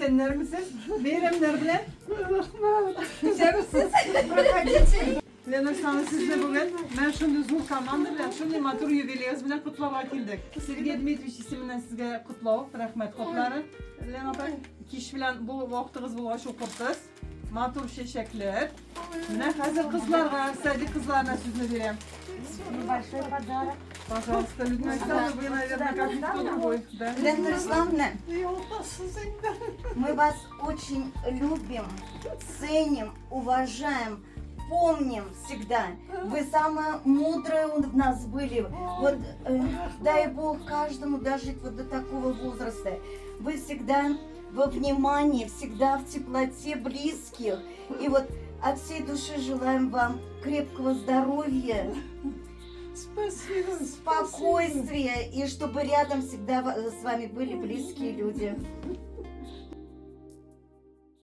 esenler misiniz? Bayramlar bilen. Güzelmişsiniz. Proходите. Lena sana sizle bugün ben şunday zo'r komanda bilan shunday motor yubileyingiz bilan qutlab keldik. Sergey Dmitrovich ismidan sizga qutlov, rahmat qo'plari. Lena opa, kish bilan bu vaqtingiz bilan shu qursiz. Motor sheshaklar. Mana hozir qizlarga, Sadiq qizlarga so'zni beraman. Небольшой подарок. Пожалуйста, Людмила Александровна, вы, наверное, как никто другой, да? Лена Руслановна, мы вас очень любим, ценим, уважаем, помним всегда. Вы самые мудрые у нас были. Вот дай Бог каждому дожить вот до такого возраста. Вы всегда во внимании, всегда в теплоте близких. И вот от всей души желаем вам крепкого здоровья, спокойствия и чтобы рядом всегда с вами были близкие люди.